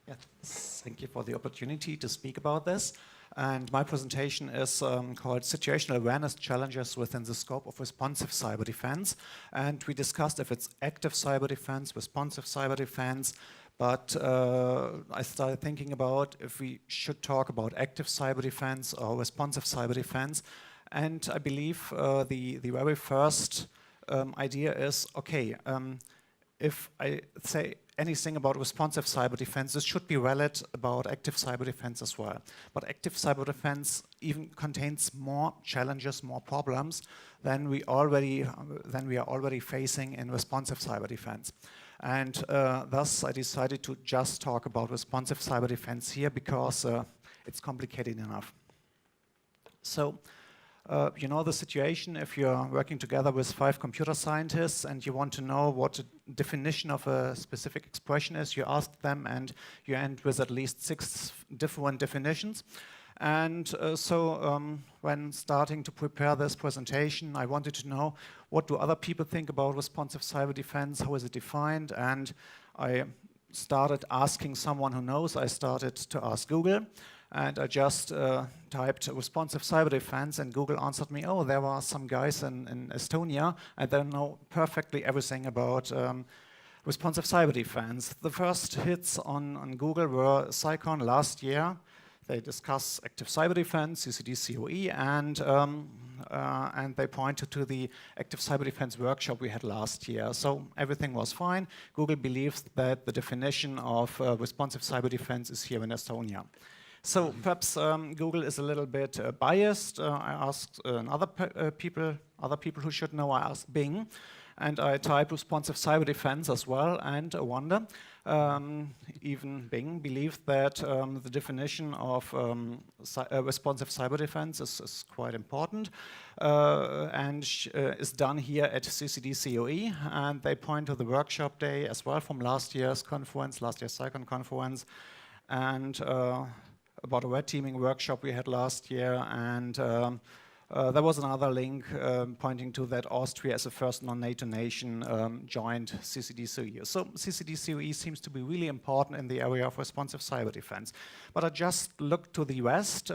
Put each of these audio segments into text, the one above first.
Yes, thank you for the opportunity to speak about this. And my presentation is called Situational Awareness Challenges Within the Scope of Responsive Cyber Defense. And we discussed if it's active cyber defense, responsive cyber defense, but I started thinking about if we should talk about active cyber defense or responsive cyber defense. And I believe the very first idea is, okay, if I say anything about responsive cyber defense, this should be valid about active cyber defense as well. But active cyber defense even contains more challenges, more problems than we are already facing in responsive cyber defense. And thus I decided to just talk about responsive cyber defense here because it's complicated enough. So, you know the situation if you're working together with 5 computer scientists and you want to know what the definition of a specific expression is, you ask them and you end with at least 6 different definitions. And when starting to prepare this presentation, I wanted to know what do other people think about responsive cyber defense, how is it defined, and I started asking someone who knows. I started to ask Google. And I just typed responsive cyber defense and Google answered me, oh, there are some guys in Estonia and they know perfectly everything about responsive cyber defense. The first hits on Google were CyCon last year. They discuss active cyber defense, CCD-COE, and they pointed to the active cyber defense workshop we had last year. So everything was fine. Google believes that the definition of responsive cyber defense is here in Estonia. So perhaps Google is a little bit biased. I asked other people who should know. I asked Bing, and I typed responsive cyber defense as well. And I wonder, even Bing believed that the definition of responsive cyber defense is quite important, and is done here at CCD-COE. And they point to the workshop day as well from last year's conference, last year's CyCon conference, and about a red teaming workshop we had last year, and there was another link pointing to that Austria as a first non-NATO nation joined CCD-COE. So CCD-COE seems to be really important in the area of responsive cyber defense. But I just looked to the West,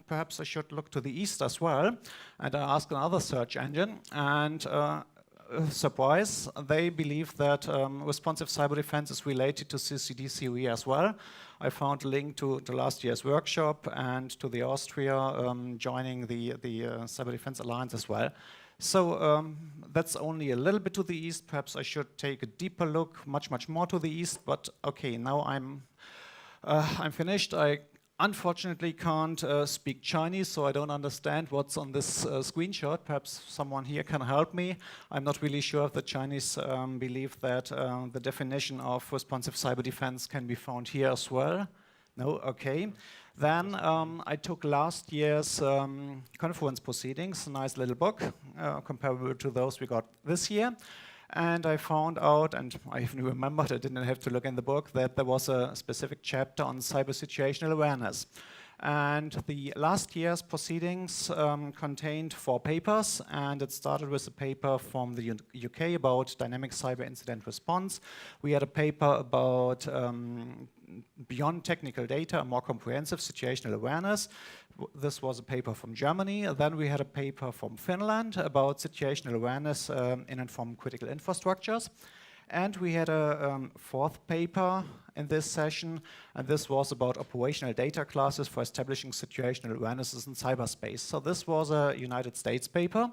perhaps I should look to the East as well, and I asked another search engine, and surprise, they believe that responsive cyber defense is related to CCD-COE as well. I found a link to last year's workshop and to the Austria joining the Cyber Defense Alliance as well. So that's only a little bit to the east. Perhaps I should take a deeper look, much more to the east. But okay, now I'm finished. I unfortunately can't speak Chinese, so I don't understand what's on this screenshot. Perhaps someone here can help me. I'm not really sure if the Chinese believe that the definition of responsive cyber defense can be found here as well. No? Okay. Then I took last year's conference proceedings, a nice little book, comparable to those we got this year. And I found out, and I even remembered, I didn't have to look in the book, that there was a specific chapter on cyber situational awareness. And the last year's proceedings contained 4 papers, and it started with a paper from the UK about dynamic cyber incident response. We had a paper about beyond technical data, a more comprehensive situational awareness. This was a paper from Germany. Then we had a paper from Finland about situational awareness in and from critical infrastructures. And we had a 4th paper in this session, and this was about operational data classes for establishing situational awarenesses in cyberspace. So this was a United States paper.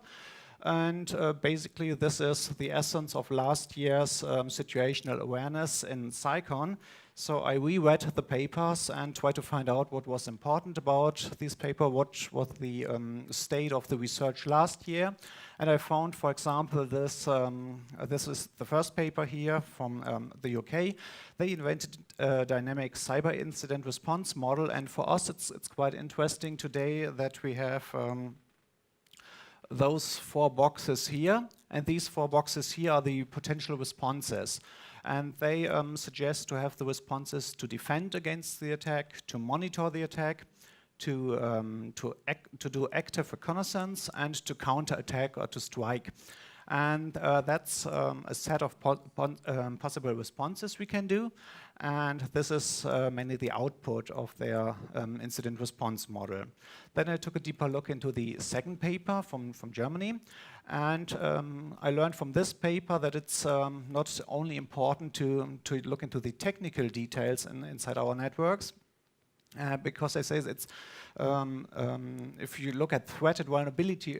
And basically this is the essence of last year's situational awareness in CyCon. So I reread the papers and tried to find out what was important about this paper, what was the state of the research last year. And I found, for example, this is the first paper here from the UK. They invented a dynamic cyber incident response model, and for us it's quite interesting today that we have those 4 boxes here, and these 4 boxes here are the potential responses. And they suggest to have the responses to defend against the attack, to monitor the attack, to do active reconnaissance, and to counterattack or to strike. And that's a set of possible responses we can do. And this is mainly the output of their incident response model. Then I took a deeper look into the second paper from Germany. And I learned from this paper that it's not only important to look into the technical details inside our networks, because they say it's if you look at threat and vulnerability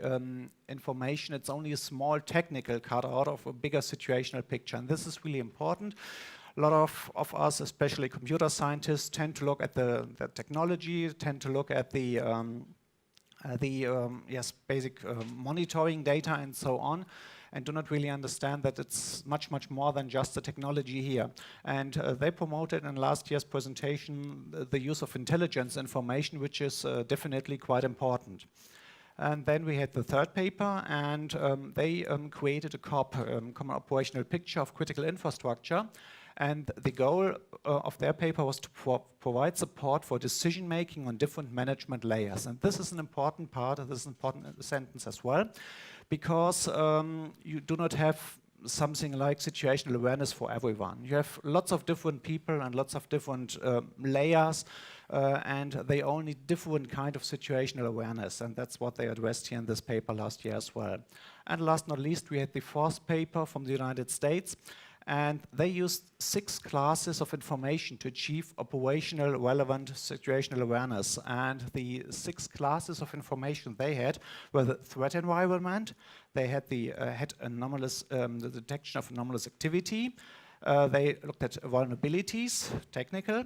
information, it's only a small technical cutout of a bigger situational picture, and this is really important. A lot of us, especially computer scientists, tend to look at the technology, tend to look at the basic monitoring data and so on, and do not really understand that it's much more than just the technology here. And they promoted in last year's presentation the use of intelligence information, which is definitely quite important. And then we had the third paper, and they created a common operational picture of critical infrastructure. And the goal of their paper was to provide support for decision-making on different management layers. And this is an important part, this is an important sentence as well, because you do not have something like situational awareness for everyone. You have lots of different people and lots of different layers, and they all need different kind of situational awareness, and that's what they addressed here in this paper last year as well. And last not least, we had the fourth paper from the United States, and they used 6 classes of information to achieve operational relevant situational awareness. And the 6 classes of information they had were the threat environment, they had the anomalous, the detection of anomalous activity, they looked at vulnerabilities, technical,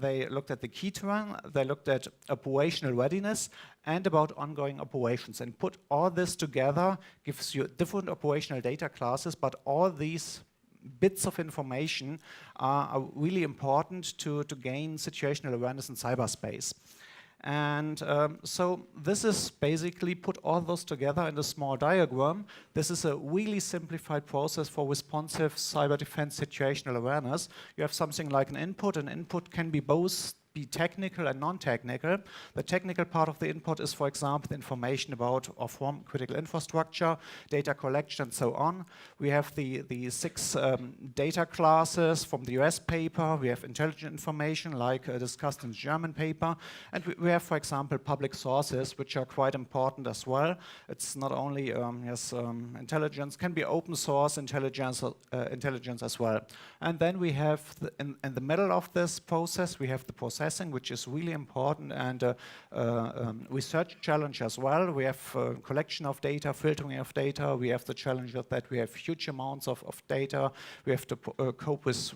they looked at the key terrain, they looked at operational readiness, and about ongoing operations. And put all this together gives you different operational data classes, but all these bits of information are really important to gain situational awareness in cyberspace. And so this is basically put all those together in a small diagram. This is a really simplified process for responsive cyber defense situational awareness. You have something like an input. An input can be both technical and non-technical. The technical part of the input is, for example, the information about or from critical infrastructure, data collection, and so on. We have the 6 data classes from the US paper. We have intelligent information, like discussed in the German paper. And we have, for example, public sources, which are quite important as well. It's not only intelligence, can be open source intelligence as well. And then we have, in the middle of this process, we have the processing, which is really important, and research challenge as well. We have collection of data, filtering of data. We have the challenge of that we have huge amounts of data. We have to cope with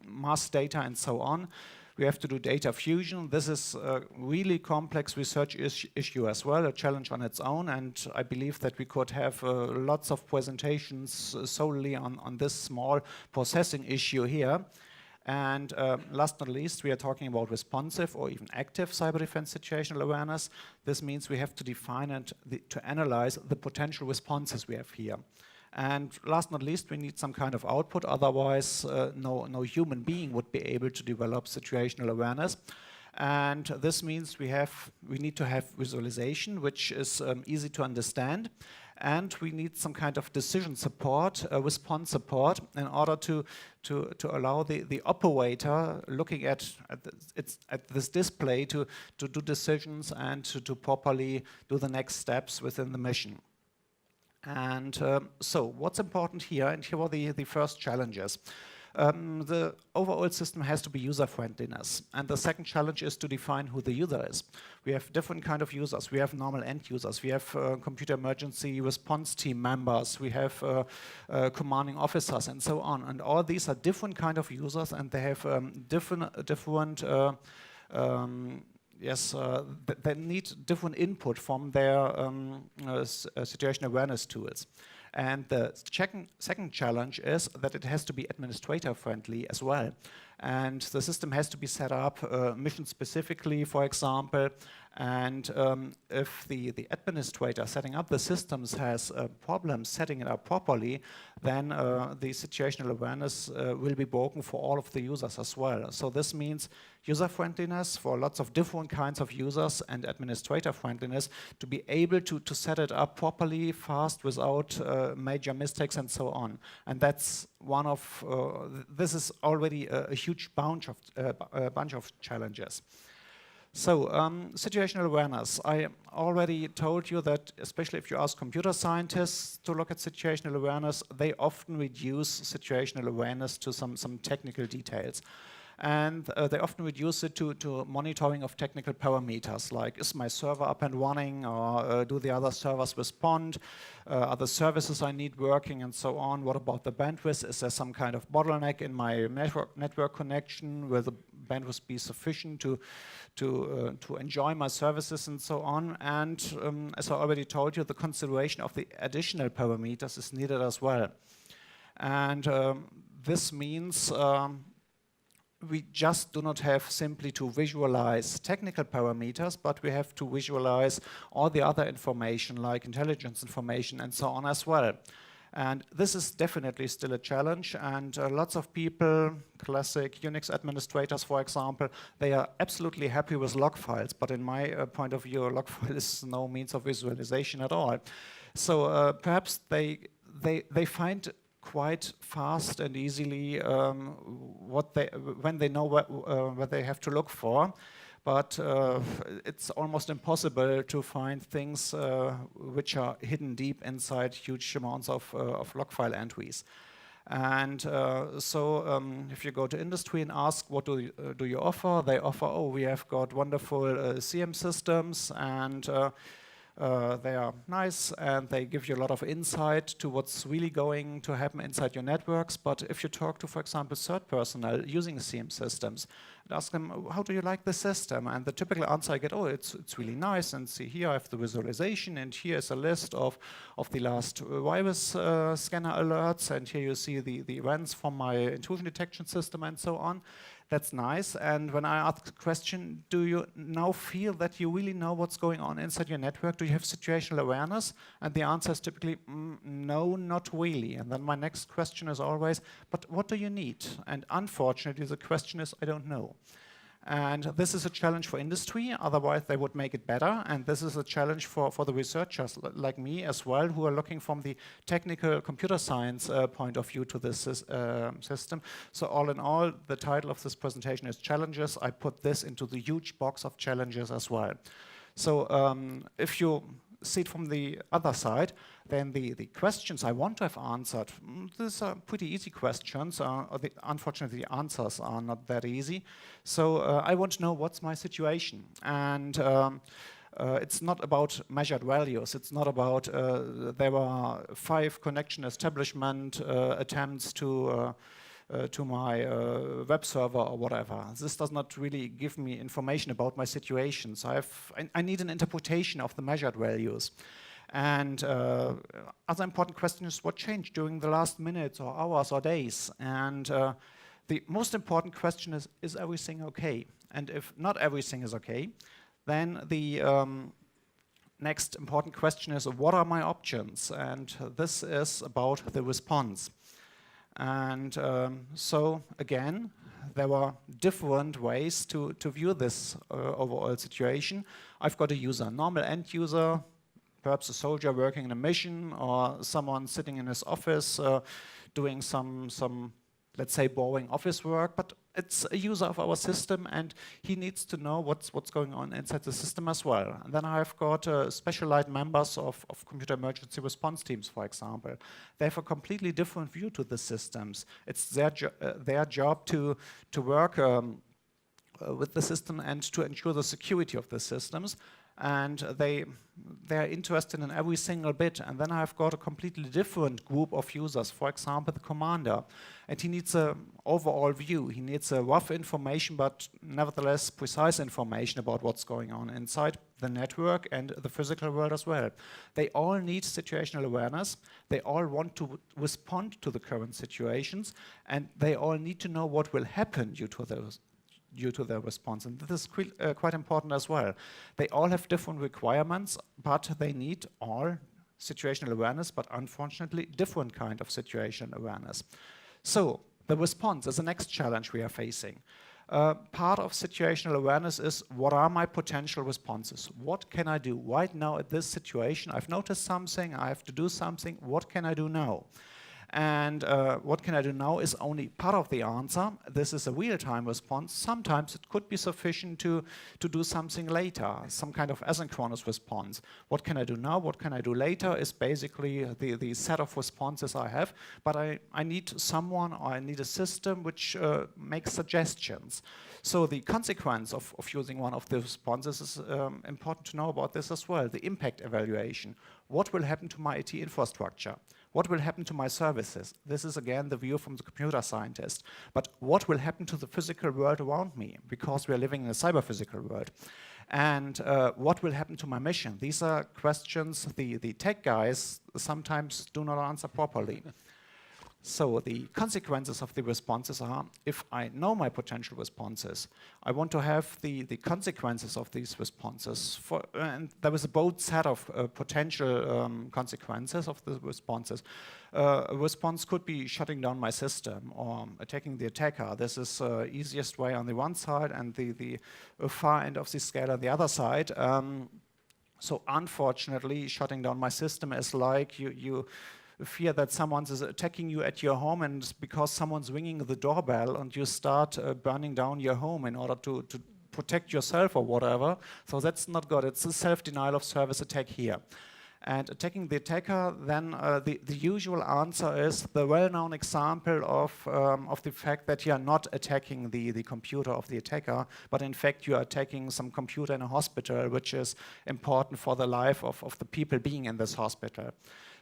mass data and so on. We have to do data fusion. This is a really complex research issue as well, a challenge on its own, and I believe that we could have lots of presentations solely on this small processing issue here. And last but not least, we are talking about responsive or even active cyber defense situational awareness. This means we have to define and to analyze the potential responses we have here. And last but not least, we need some kind of output, otherwise no human being would be able to develop situational awareness. And this means we need to have visualization, which is easy to understand. And we need some kind of decision support, response support, in order to allow the operator looking at this display to do decisions and to properly do the next steps within the mission. And so what's important here, and here are the first challenges. The overall system has to be user-friendliness. And the second challenge is to define who the user is. We have different kind of users. We have normal end users. We have computer emergency response team members. We have commanding officers and so on. And all these are different kind of users, and they have they need different input from their situation awareness tools. And the second challenge is that it has to be administrator friendly as well. and the system has to be set up mission specifically, for example. And if the administrator setting up the systems has problems setting it up properly, then the situational awareness will be broken for all of the users as well. So this means user friendliness for lots of different kinds of users and administrator friendliness to be able to set it up properly, fast, without major mistakes and so on. And that's one of, this is already a huge bunch of challenges. So, situational awareness. I already told you that, especially if you ask computer scientists to look at situational awareness, they often reduce situational awareness to some technical details. And they often reduce it to monitoring of technical parameters, like is my server up and running, or do the other servers respond, are the services I need working, and so on. What about the bandwidth? Is there some kind of bottleneck in my network connection? Will the bandwidth be sufficient to enjoy my services, and so on? And as I already told you, the consideration of the additional parameters is needed as well. And this means we just do not have simply to visualize technical parameters, but we have to visualize all the other information, like intelligence information and so on as well. And this is definitely still a challenge, and lots of people, classic Unix administrators for example, they are absolutely happy with log files, but in my point of view, a log file is no means of visualization at all. So perhaps they find quite fast and easily when they know what they have to look for, but it's almost impossible to find things which are hidden deep inside huge amounts of log file entries. And so if you go to industry and ask what do you offer, they offer, oh, we have got wonderful CM systems, and they are nice and they give you a lot of insight to what's really going to happen inside your networks. But if you talk to, for example, third personnel using CM systems and ask them, how do you like the system? And the typical answer I get, oh, it's really nice, and see here I have the visualization, and here is a list of the last virus scanner alerts, and here you see the events from my intrusion detection system and so on. That's nice. And when I ask the question, do you now feel that you really know what's going on inside your network? Do you have situational awareness? And the answer is typically, no, not really. And then my next question is always, but what do you need? And unfortunately, the question is, I don't know. And this is a challenge for industry, otherwise they would make it better. And this is a challenge for the researchers like me as well, who are looking from the technical computer science point of view to this system. So all in all, the title of this presentation is Challenges. I put this into the huge box of challenges as well. So if you see it from the other side, then the questions I want to have answered, these are pretty easy questions. Unfortunately, the answers are not that easy. So I want to know what's my situation. And it's not about measured values. It's not about there were 5 connection establishment attempts to my web server or whatever. This does not really give me information about my situation. So I need an interpretation of the measured values. And other important question is what changed during the last minutes or hours or days? And the most important question is everything okay? And if not everything is okay, then the next important question is, what are my options? And this is about the response. And so again, there were different ways to view this overall situation. I've got a user, normal end user, perhaps a soldier working in a mission, or someone sitting in his office doing some, let's say, boring office work, but it's a user of our system and he needs to know what's going on inside the system as well. And then I've got specialized members of computer emergency response teams, for example. They have a completely different view to the systems. It's their job to work with the system and to ensure the security of the systems. and they're interested in every single bit. And then I've got a completely different group of users, for example, the commander. And he needs an overall view. He needs a rough information, but nevertheless precise information about what's going on inside the network and the physical world as well. They all need situational awareness. They all want to respond to the current situations, and they all need to know what will happen due to their response. And this is quite important as well. They all have different requirements, but they need all situational awareness, but unfortunately different kind of situational awareness. So the response is the next challenge we are facing. Part of situational awareness is, what are my potential responses? What can I do right now at this situation? I've noticed something, I have to do something, what can I do now? And what can I do now is only part of the answer. This is a real-time response. Sometimes it could be sufficient to do something later, some kind of asynchronous response. What can I do now? What can I do later is basically the set of responses I have. But I need someone, or I need a system which makes suggestions. So the consequence of using one of the responses is important to know about this as well. The impact evaluation. What will happen to my IT infrastructure? What will happen to my services? This is again the view from the computer scientist. But what will happen to the physical world around me? Because we are living in a cyber-physical world. And what will happen to my mission? These are questions the tech guys sometimes do not answer properly. So the consequences of the responses are, if I know my potential responses, I want to have the consequences of these responses. And there is a both set of potential consequences of the responses. A response could be shutting down my system or attacking the attacker. This is the easiest way on the one side, and the far end of the scale on the other side. So unfortunately, shutting down my system is like you fear that someone is attacking you at your home, and because someone's ringing the doorbell and you start burning down your home in order to protect yourself or whatever. So that's not good. It's a self-denial of service attack here. And attacking the attacker, then the usual answer is the well-known example of the fact that you are not attacking the computer of the attacker, but in fact you are attacking some computer in a hospital, which is important for the life of the people being in this hospital.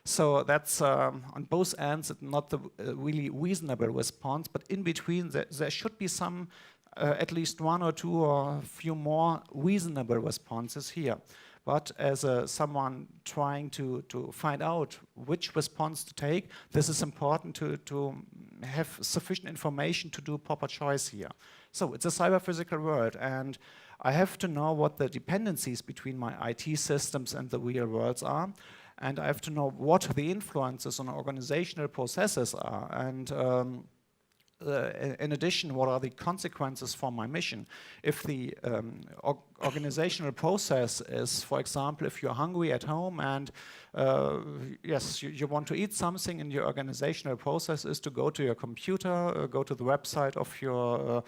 So that's on both ends not the really reasonable response, but in between there should be some, at least one or two or a few more reasonable responses here. But as someone trying to find out which response to take, this is important to have sufficient information to do proper choice here. So it's a cyber-physical world, and I have to know what the dependencies between my IT systems and the real worlds are. And I have to know what the influences on organizational processes are. And in addition, what are the consequences for my mission? If the organizational process is, for example, if you're hungry at home and yes, you want to eat something, and your organizational process is to go to your computer, go to the website of your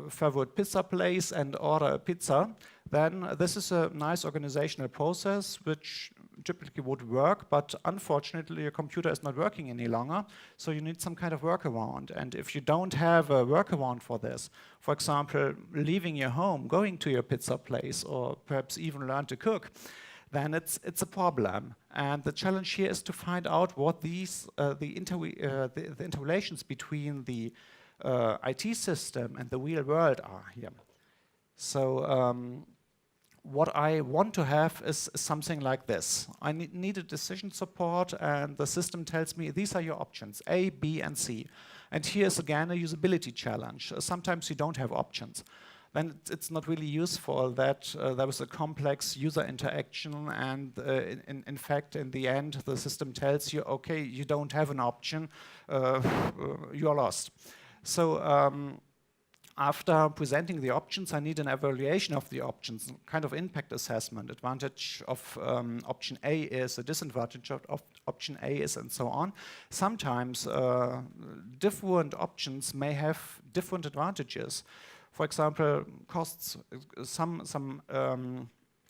favorite pizza place and order a pizza, then this is a nice organizational process which typically would work, but unfortunately your computer is not working any longer, so you need some kind of workaround. And if you don't have a workaround for this, for example, leaving your home, going to your pizza place, or perhaps even learn to cook, then it's a problem. And the challenge here is to find out what these the interrelations between the IT system and the real world are here. So what I want to have is something like this. I need a decision support, and the system tells me these are your options, A, B, and C. And here's again a usability challenge. Sometimes you don't have options. Then it's not really useful that there was a complex user interaction, and in fact, in the end, the system tells you, okay, you don't have an option, you're lost. So after presenting the options, I need an evaluation of the options, kind of impact assessment. Advantage of option A is, a disadvantage of option A is, and so on. Sometimes different options may have different advantages. For example, costs, some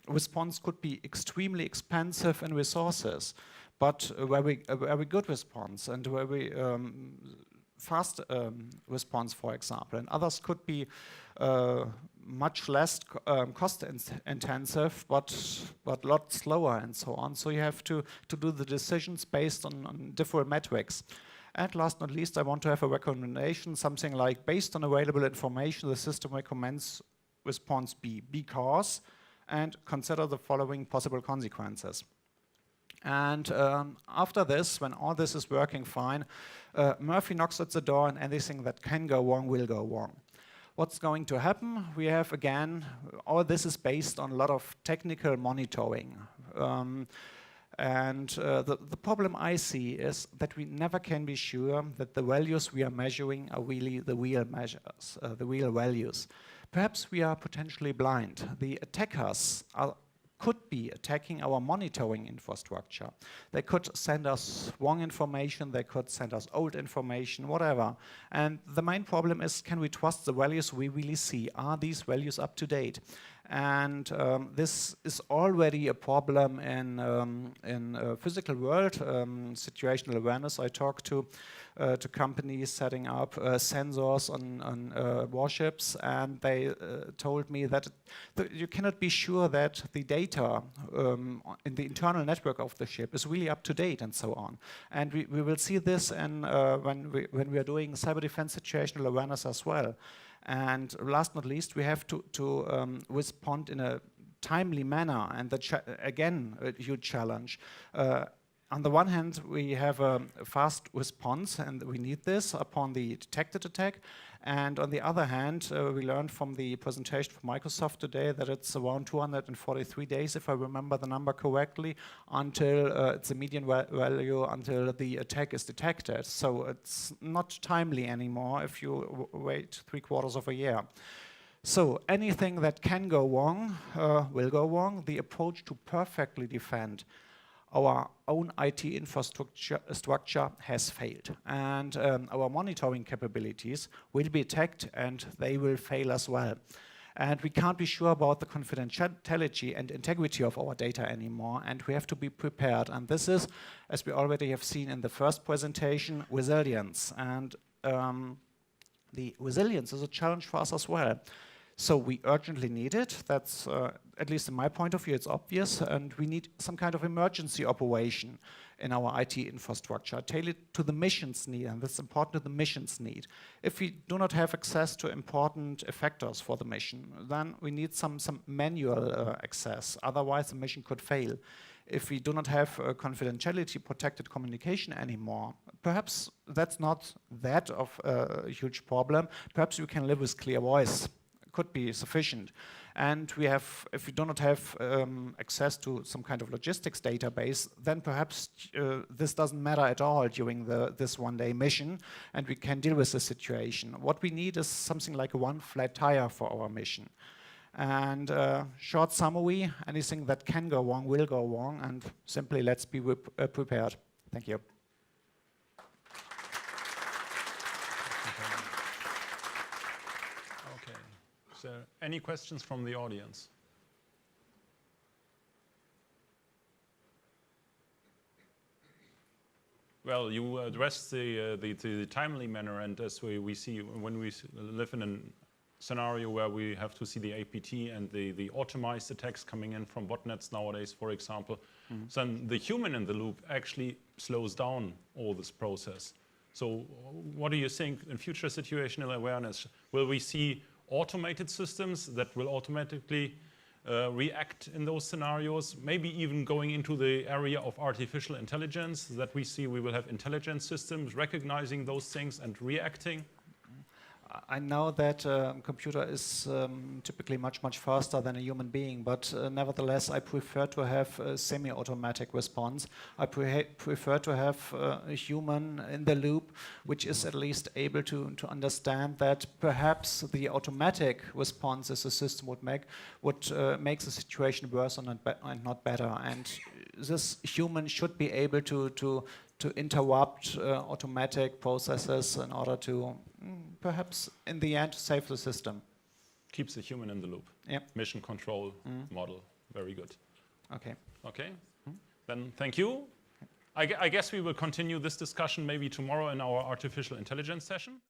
response could be extremely expensive in resources, but a very good response and a very fast response, for example. And others could be much less cost intensive, but a lot slower and so on. So you have to do the decisions based on different metrics. And last but not least, I want to have a recommendation, something like, based on available information, the system recommends response B, because, and consider the following possible consequences. And after this, when all this is working fine, Murphy knocks at the door, and anything that can go wrong will go wrong. What's going to happen? We have, again, all this is based on a lot of technical monitoring. The problem I see is that we never can be sure that the values we are measuring are really the real measures, the real values. Perhaps we are potentially blind. The attackers could be attacking our monitoring infrastructure. They could send us wrong information, they could send us old information, whatever. And the main problem is, can we trust the values we really see? Are these values up to date? And this is already a problem in physical world, situational awareness. I talk to companies setting up sensors on warships, and they told me that you cannot be sure that the data in the internal network of the ship is really up to date and so on. And we will see this when we are doing cyber defense situational awareness as well. And last but not least, we have to respond in a timely manner, and again, a huge challenge. On the one hand, we have a fast response, and we need this upon the detected attack. And on the other hand, we learned from the presentation from Microsoft today that it's around 243 days, if I remember the number correctly, until it's a median value until the attack is detected. So it's not timely anymore if you wait 3/4 of a year. So anything that can go wrong will go wrong. The approach to perfectly defend our own IT infrastructure has failed. And our monitoring capabilities will be attacked, and they will fail as well. And we can't be sure about the confidentiality and integrity of our data anymore, and we have to be prepared. And this is, as we already have seen in the first presentation, resilience. And the resilience is a challenge for us as well. So we urgently need it. That's, at least in my point of view, it's obvious. And we need some kind of emergency operation in our IT infrastructure, tailored to the mission's need, and that's important to the mission's need. If we do not have access to important effectors for the mission, then we need some manual access. Otherwise, the mission could fail. If we do not have confidentiality protected communication anymore, perhaps that's not that of a huge problem. Perhaps we can live with clear voice. Could be sufficient. And we have, if we do not have access to some kind of logistics database, then perhaps this doesn't matter at all during this one-day mission, and we can deal with the situation. What we need is something like one flat tire for our mission. And short summary, anything that can go wrong will go wrong, and simply let's be prepared. Thank you. So, any questions from the audience? Well, you addressed the timely manner, and as we see when we live in a scenario where we have to see the APT and the automized attacks coming in from botnets nowadays, for example, then the human in the loop actually slows down all this process. So what do you think in future situational awareness? Will we see automated systems that will automatically react in those scenarios, maybe even going into the area of artificial intelligence, that we see we will have intelligent systems recognizing those things and reacting? I know that a computer is typically much faster than a human being, but nevertheless I prefer to have a semi-automatic response. I prefer to have a human in the loop, which is at least able to understand that perhaps the automatic responses the system would make the situation worse and not better. And this human should be able to interrupt automatic processes in order to perhaps in the end save the system. Keeps the human in the loop. Yep. Mission control model. Very good. Okay. Okay. Then thank you. I guess we will continue this discussion maybe tomorrow in our artificial intelligence session.